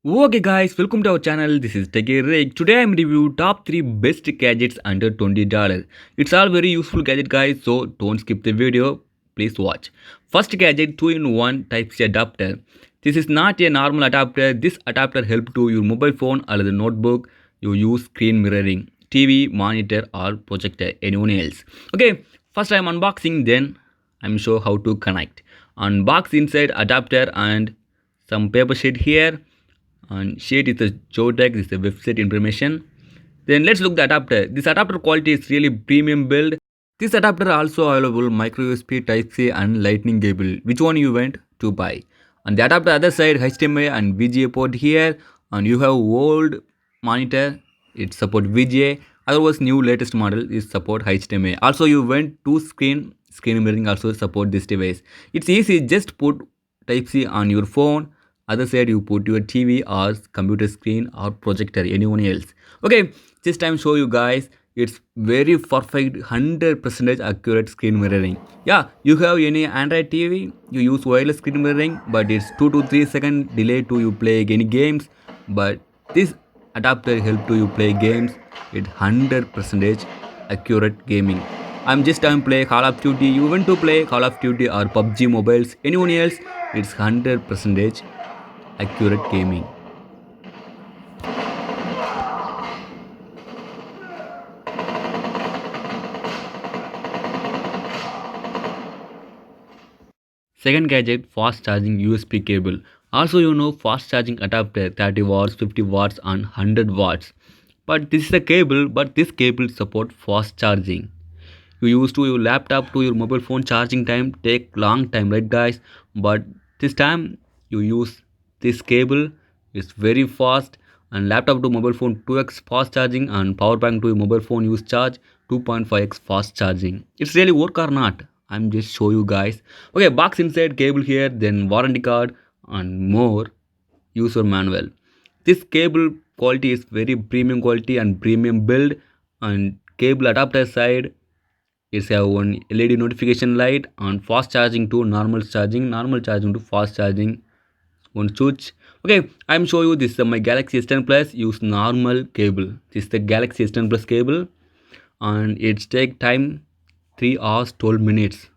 Okay guys, welcome to our channel. This is Tech Rick. Today I'm review top 3 best gadgets under $20. It's all very useful gadget guys, so don't skip the video. Please watch. First gadget 2-in-1 Type-C adapter. This is not a normal adapter. This adapter helps to your mobile phone or the notebook. You use screen mirroring, TV, monitor or projector, anyone else. Okay, first I'm unboxing, then I'm show how to connect. Unbox inside adapter and some paper sheet here, and sheet is the Jotec, this is the website information. Then let's look the adapter. This adapter quality is really premium build. This adapter also available micro USB Type C and lightning cable. Which one you want to buy? On the adapter other side HDMI and VGA port here, and you have old monitor, it support VGA. Otherwise new latest model is support HDMI. Also you went to screen mirroring also support this device. It's easy, just put Type C on your phone. Other side you put your TV or computer screen or projector, anyone else. Okay, this time show you guys, it's very perfect 100% accurate screen mirroring. Yeah, you have any Android TV, you use wireless screen mirroring, but it's 2 to 3 second delay to you play any games. But this adapter help to you play games. It 100% accurate gaming. I'm play Call of Duty. You want to play Call of Duty or PUBG mobiles, anyone else, it's 100% accurate gaming. Second gadget, fast charging USB cable. Also you know fast charging adapter 30 watts, 50 watts and 100 watts. But this is a cable, but this cable support fast charging. You use to your laptop to your mobile phone charging time take long time, right guys? But this time you use this cable, it's very fast, and laptop to mobile phone 2x fast charging, and power bank to your mobile phone use charge 2.5x fast charging. It's really work or not, I'm just show you guys. Okay, box inside, cable here, then warranty card and more, user manual. This cable quality is very premium quality and premium build. And cable adapter side, it's have one LED notification light, on fast charging to normal charging to fast charging, one switch. Okay, I'm show you this my Galaxy S10 Plus use normal cable. This is the Galaxy S10 Plus cable, and it's take time 3 hours 12 minutes.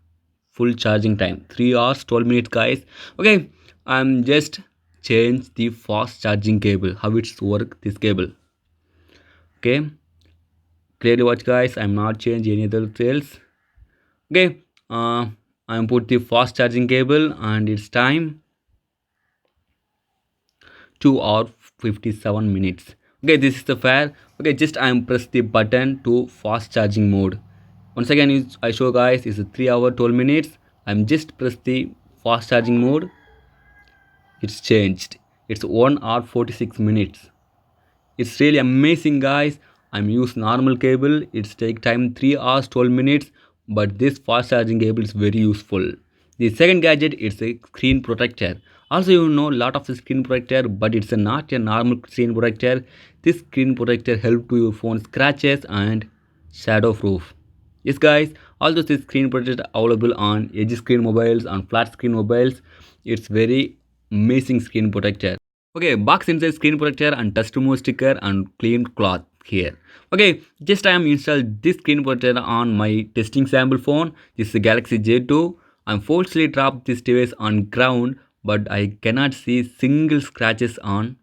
Full charging time 3 hours 12 minutes guys. Okay, I'm just change the fast charging cable, how it's work this cable. Okay, clearly watch guys, I'm not change any other else. Okay, I'm put the fast charging cable and it's time 2 hour 57 minutes. Okay, this is the fair. Okay, just I'm press the button to fast charging mode. Once again I show guys, it's a 3 hour 12 minutes. I'm just press the fast charging mode, it's changed, it's 1 hour 46 minutes. It's really amazing guys. I'm use normal cable, it's take time 3 hours 12 minutes, but this fast charging cable is very useful. The second gadget is a screen protector. Also you know lot of the screen protector, but it's not a normal screen protector. This screen protector help to your phone scratches and shadow proof. Yes guys, although this screen protector available on edge screen mobiles, on flat screen mobiles, it's very amazing screen protector. Okay, box inside screen protector and touch remove sticker and clean cloth here. Okay, just I am installed this screen protector on my testing sample phone. This is the Galaxy J2. I'm forcefully dropped this device on ground, but I cannot see single scratches on,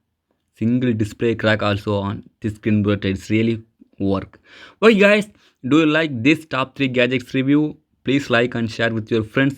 single display crack also on this screen protector. It's really work. Okay guys, do you like this top 3 gadgets review? Please like and share with your friends.